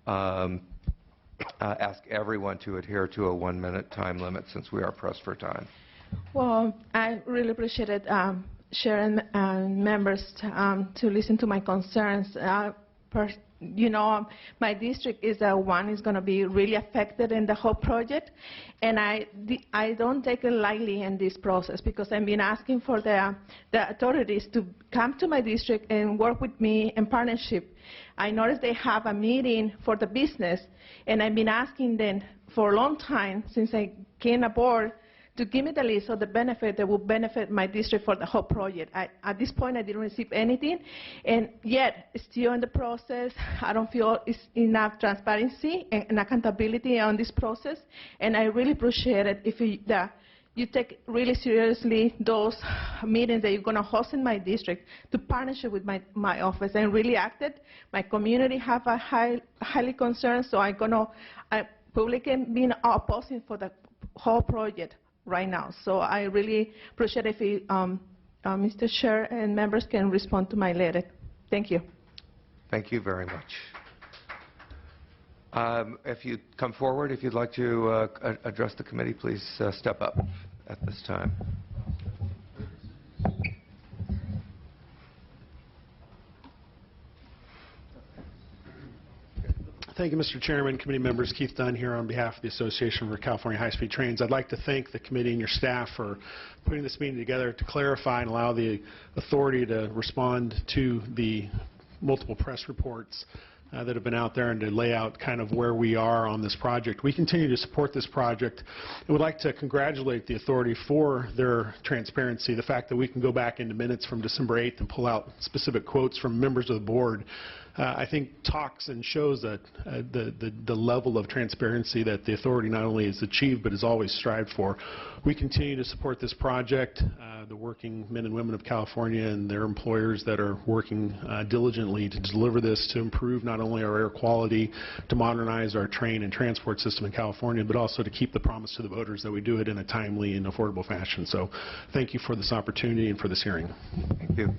ask everyone to adhere to a 1-minute time limit since we are pressed for time. Well, I really appreciate it, Sharon and members, to listen to my concerns. You know, my district is the one is going to be really affected in the whole project, and I don't take it lightly in this process because I've been asking for the authorities to come to my district and work with me in partnership. I noticed they have a meeting for the business, and I've been asking them for a long time since I came aboard to give me the list of the benefit that will benefit my district for the whole project. At this point, I didn't receive anything, and yet, still in the process, I don't feel it's enough transparency and accountability on this process, and I really appreciate it if you take really seriously those meetings that you're going to host in my district to partnership with my office and really acted. My community have a highly concerned, so I'm going to publicly be opposing for the whole project right now. So I really appreciate if Mr. Chair and members can respond to my letter. Thank you. Thank you very much. If you come forward, if you'd like to address the committee, please step up at this time. Thank you, Mr. Chairman, committee members. Keith Dunn here on behalf of the Association for California High-Speed Trains. I'd like to thank the committee and your staff for putting this meeting together to clarify and allow the authority to respond to the multiple press reports that have been out there and to lay out kind of where we are on this project. We continue to support this project and would like to congratulate the authority for their transparency, the fact that we can go back into minutes from December 8th and pull out specific quotes from members of the board. I think talks and shows that the level of transparency that the authority not only has achieved but has always strived for. We continue to support this project, the working men and women of California and their employers that are working diligently to deliver this, to improve not only our air quality, to modernize our train and transport system in California, but also to keep the promise to the voters that we do it in a timely and affordable fashion. So thank you for this opportunity and for this hearing. Thank you.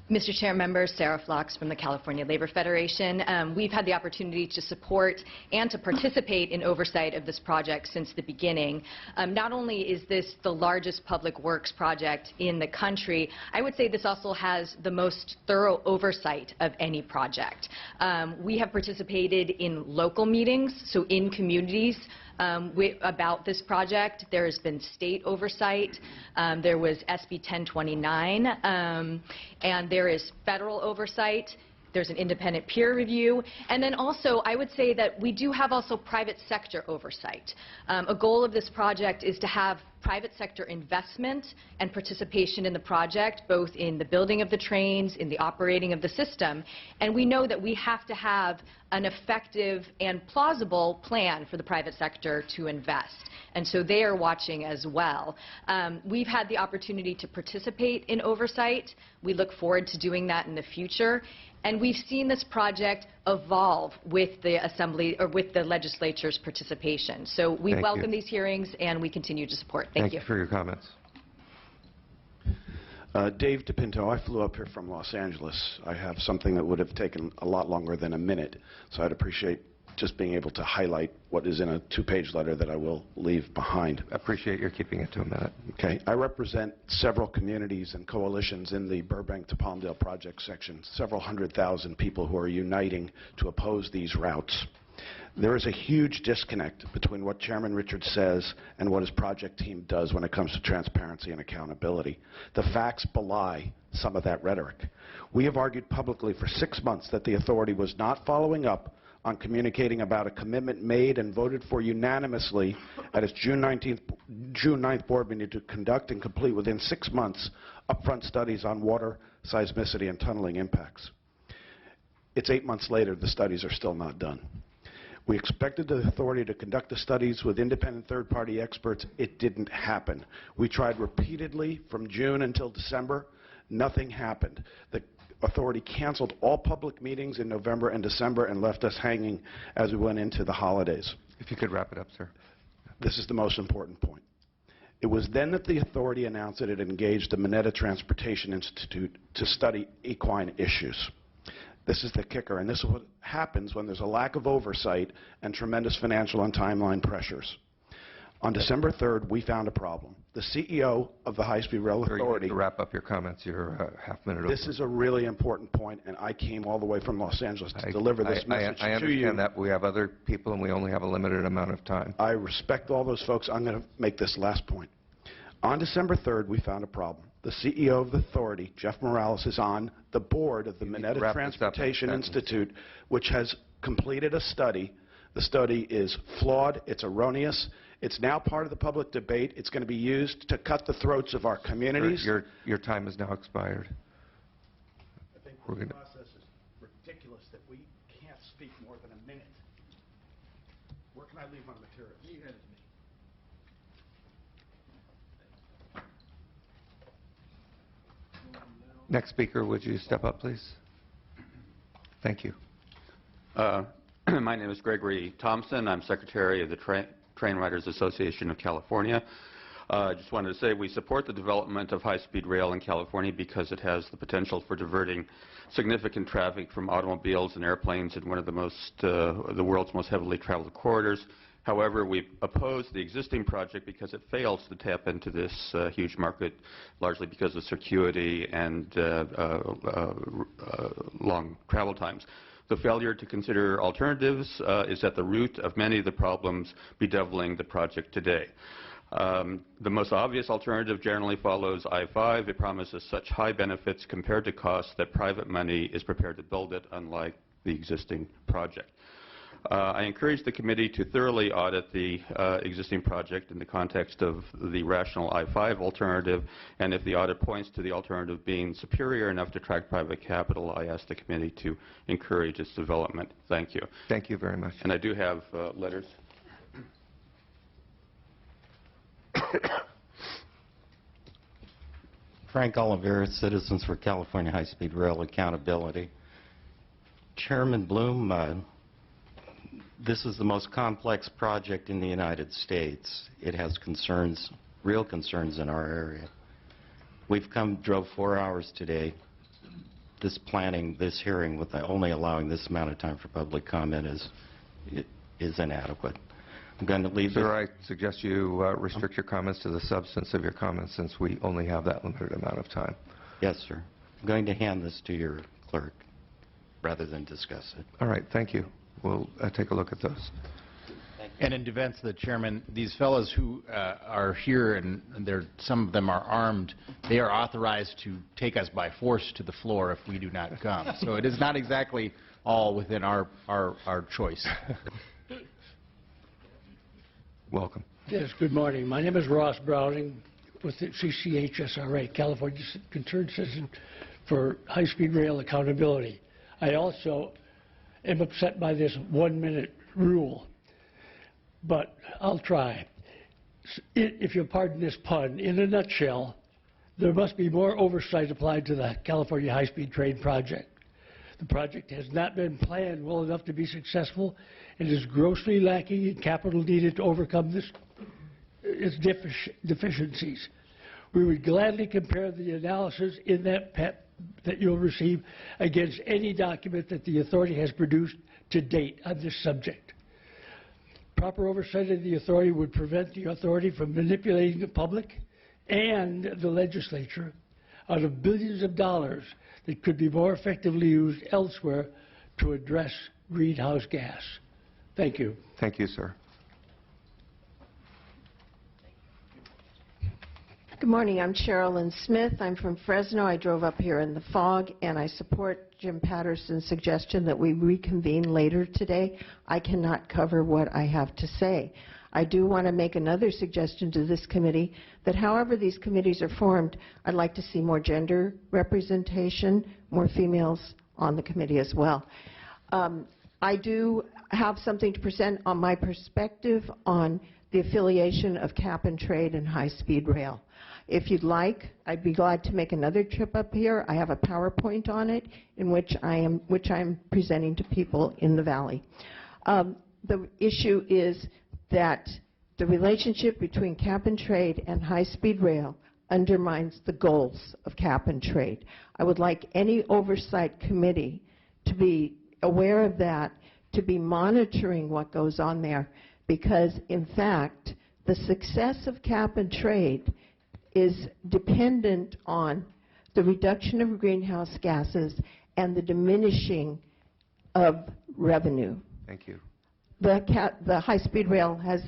Mr. Chair, members, Sarah Flocks from the California Labor Federation. We've had the opportunity to support and to participate in oversight of this project since the beginning. Not only is this the largest public works project in the country, I would say this also has the most thorough oversight of any project. We have participated in local meetings, so in communities, about this project. There has been state oversight. There was SB 1029, and there is federal oversight. There's an independent peer review. And then also, I would say that we do have also private sector oversight. A goal of this project is to have private sector investment and participation in the project, both in the building of the trains, in the operating of the system. And we know that we have to have an effective and plausible plan for the private sector to invest. And so they are watching as well. We've had the opportunity to participate in oversight. We look forward to doing that in the future. And we've seen this project evolve with the Assembly or with the legislature's participation. So we welcome these hearings and we continue to support. Thank you. Thank you for your comments. Dave DePinto, I flew up here from Los Angeles. I have something that would have taken a lot longer than a minute, so I'd appreciate just being able to highlight what is in a 2-page letter that I will leave behind. Appreciate your keeping it to a minute. Okay. I represent several communities and coalitions in the Burbank to Palmdale project section, several 100,000 people who are uniting to oppose these routes. There is a huge disconnect between what Chairman Richards says and what his project team does when it comes to transparency and accountability. The facts belie some of that rhetoric. We have argued publicly for 6 months that the authority was not following up on communicating about a commitment made and voted for unanimously at its June 9th board meeting to conduct and complete within 6 months upfront studies on water, seismicity, and tunneling impacts. It's 8 months later, the studies are still not done. We expected the authority to conduct the studies with independent third-party experts. It didn't happen. We tried repeatedly from June until December. Nothing happened. The authority canceled all public meetings in November and December and left us hanging as we went into the holidays. If you could wrap it up, sir. This is the most important point. It was then that the authority announced that it engaged the Mineta Transportation Institute to study equine issues. This is the kicker, and this is what happens when there's a lack of oversight and tremendous financial and timeline pressures. On December 3rd, we found a problem. The CEO of the High-Speed Rail Sir, you Authority... need to wrap up your comments. You're half minute over. This is a really important point, and I came all the way from Los Angeles to deliver this message I to you. understand that. We have other people, and we only have a limited amount of time. I respect all those folks. I'm going to make this last point. On December 3rd, we found a problem. The CEO of the authority, Jeff Morales, is on the board of the Mineta Transportation Institute, which has completed a study. The study is flawed. It's erroneous. It's now part of the public debate. It's going to be used to cut the throats of our communities. Your time has now expired. I think the process is ridiculous that we can't speak more than a minute. Where can I leave my materials? You had it to me. Next speaker, would you step up, please? Thank you. My name is Gregory Thompson. I'm Secretary of the Train Riders Association of California. I just wanted to say we support the development of high-speed rail in California because it has the potential for diverting significant traffic from automobiles and airplanes in one of the world's most heavily traveled corridors. However, we oppose the existing project because it fails to tap into this huge market, largely because of circuity and long travel times. The failure to consider alternatives is at the root of many of the problems bedeviling the project today. The most obvious alternative generally follows I-5. It promises such high benefits compared to costs that private money is prepared to build it, unlike the existing project. I encourage the committee to thoroughly audit the existing project in the context of the rational I-5 alternative, and if the audit points to the alternative being superior enough to attract private capital, I ask the committee to encourage its development. Thank you. Thank you very much. And I do have letters. Frank Oliveira, Citizens for California High-Speed Rail Accountability. Chairman Bloom, this is the most complex project in the United States. It has concerns, real concerns in our area. We've drove 4 hours today. This planning, this hearing, with only allowing this amount of time for public comment is inadequate. I'm going to leave Sir, I suggest you restrict your comments to the substance of your comments since we only have that limited amount of time. Yes, sir. I'm going to hand this to your clerk rather than discuss it. All right, thank you. We'll take a look at those. And in defense of the chairman, these fellows who are here, and some of them are armed, they are authorized to take us by force to the floor if we do not come. So it is not exactly all within our choice. Welcome. Yes, good morning. My name is Ross Browning with the CCHSRA, California Concerned Citizen for High-Speed Rail Accountability. I also am upset by this 1-minute rule, but I'll try. If you'll pardon this pun, in a nutshell, there must be more oversight applied to the California High-Speed Train project. The project has not been planned well enough to be successful and is grossly lacking in capital needed to overcome its deficiencies. We would gladly compare the analysis in that PEP that you'll receive against any document that the authority has produced to date on this subject. Proper oversight of the authority would prevent the authority from manipulating the public and the legislature out of billions of dollars that could be more effectively used elsewhere to address greenhouse gas. Thank you. Thank you, sir. Good morning. I'm Sherilyn Smith. I'm from Fresno. I drove up here in the fog, and I support Jim Patterson's suggestion that we reconvene later today. I cannot cover what I have to say. I do want to make another suggestion to this committee that however these committees are formed, I'd like to see more gender representation, more females on the committee as well. I do have something to present on my perspective on the affiliation of cap and trade and high-speed rail. If you'd like, I'd be glad to make another trip up here. I have a PowerPoint on it in which I'm presenting to people in the valley. The issue is that the relationship between cap and trade and high-speed rail undermines the goals of cap and trade. I would like any oversight committee to be aware of that, to be monitoring what goes on there, because in fact, the success of cap and trade is dependent on the reduction of greenhouse gases and the diminishing of revenue. Thank you. The high-speed rail has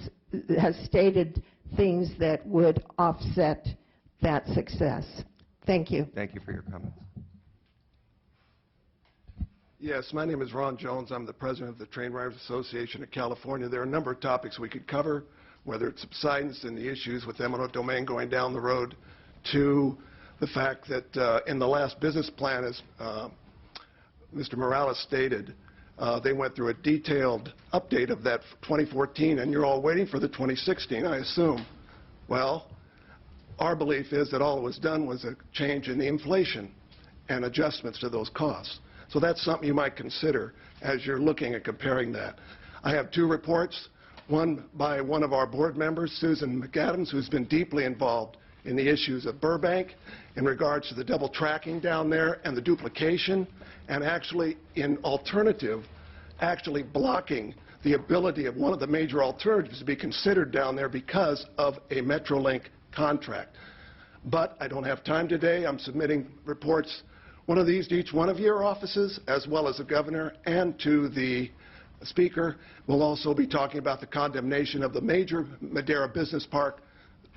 stated things that would offset that success. Thank you. Thank you for your comments. Yes, my name is Ron Jones. I'm the president of the Train Riders Association of California. There are a number of topics we could cover, whether it's subsidence and the issues with eminent domain going down the road, to the fact that in the last business plan, as Mr. Morales stated, they went through a detailed update of that 2014, and you're all waiting for the 2016, I assume. Well, our belief is that all that was done was a change in the inflation and adjustments to those costs. So that's something you might consider as you're looking at comparing that. I have two reports, one by one of our board members, Susan McAdams, who's been deeply involved in the issues of Burbank in regards to the double tracking down there and the duplication, and actually in alternative, actually blocking the ability of one of the major alternatives to be considered down there because of a Metrolink contract. But I don't have time today. I'm submitting reports, one of these to each one of your offices, as well as the governor, and to the speaker. We'll also be talking about the condemnation of the major Madera Business Park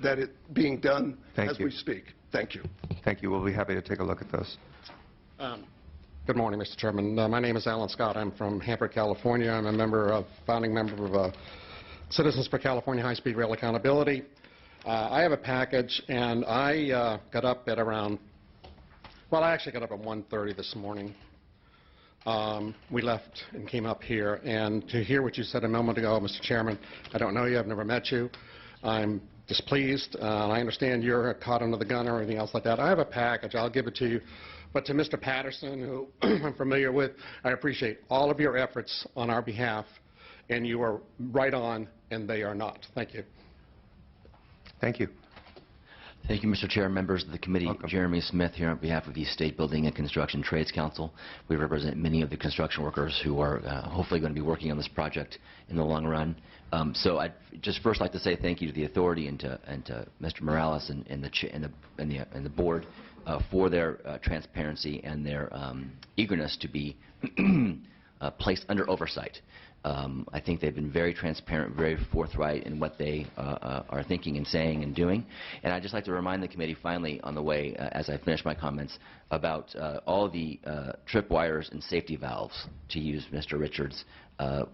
that is being done as we speak. Thank you. Thank you. We'll be happy to take a look at those. Good morning, Mr. Chairman. My name is Alan Scott. I'm from Hanford, California. I'm a founding member of Citizens for California High-Speed Rail Accountability. I have a package, and I got up at around, well, I actually got up at 1:30 this morning. We left and came up here, and to hear what you said a moment ago, Mr. Chairman, I don't know you, I've never met you. I'm displeased. I understand you're caught under the gun or anything else like that. I have a package. I'll give it to you. But to Mr. Patterson, who I'm familiar with, I appreciate all of your efforts on our behalf, and you are right on, and they are not. Thank you. Thank you. Thank you, Mr. Chair, members of the committee. Welcome. Jeremy Smith here on behalf of the State Building and Construction Trades Council. We represent many of the construction workers who are hopefully going to be working on this project in the long run. So I'd just first like to say thank you to the authority and to Mr. Morales and the board for their transparency and their eagerness to be placed under oversight. I think they've been very transparent, very forthright in what they are thinking and saying and doing. And I'd just like to remind the committee finally on the way, as I finish my comments, about all the tripwires and safety valves, to use Mr. Richards'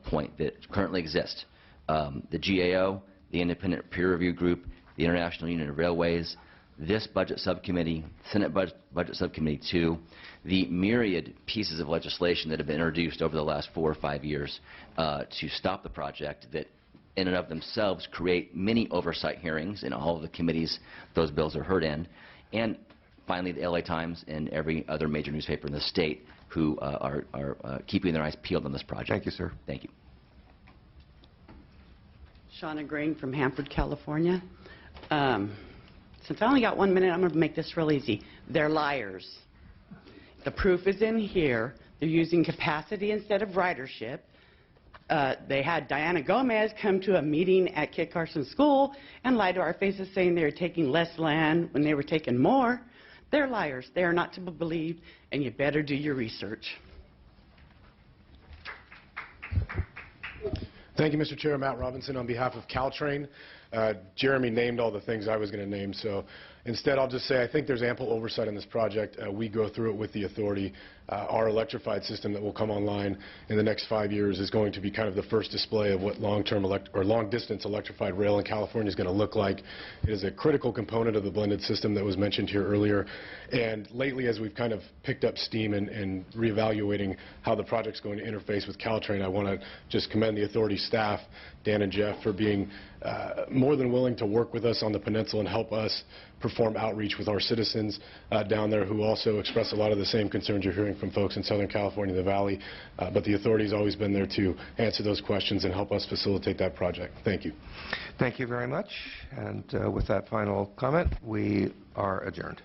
point, that currently exist. The GAO, the Independent Peer Review Group, the International Union of Railways, this budget subcommittee, Senate budget subcommittee 2, the myriad pieces of legislation that have been introduced over the last 4 or 5 years to stop the project that in and of themselves create many oversight hearings in all of the committees those bills are heard in, and finally the LA Times and every other major newspaper in the state who are keeping their eyes peeled on this project. Thank you, sir. Thank you. Shauna Green from Hanford, California. Since I only got 1 minute, I'm going to make this real easy. They're liars. The proof is in here. They're using capacity instead of ridership. They had Diana Gomez come to a meeting at Kit Carson School and lie to our faces saying they were taking less land when they were taking more. They're liars. They are not to be believed, and you better do your research. Thank you, Mr. Chair. Matt Robinson on behalf of Caltrain. Jeremy named all the things I was going to name, so instead I'll just say I think there's ample oversight on this project. We go through it with the authority. Our electrified system that will come online in the next 5 years is going to be kind of the first display of what long-distance electrified rail in California is going to look like. It is a critical component of the blended system that was mentioned here earlier. And lately, as we've kind of picked up steam and reevaluating how the project's going to interface with Caltrain, I want to just commend the authority staff, Dan and Jeff, for being more than willing to work with us on the peninsula and help us perform outreach with our citizens down there, who also express a lot of the same concerns you're hearing from folks in Southern California, the Valley. But the authority's always been there to answer those questions and help us facilitate that project. Thank you. Thank you very much. And with that final comment, we are adjourned.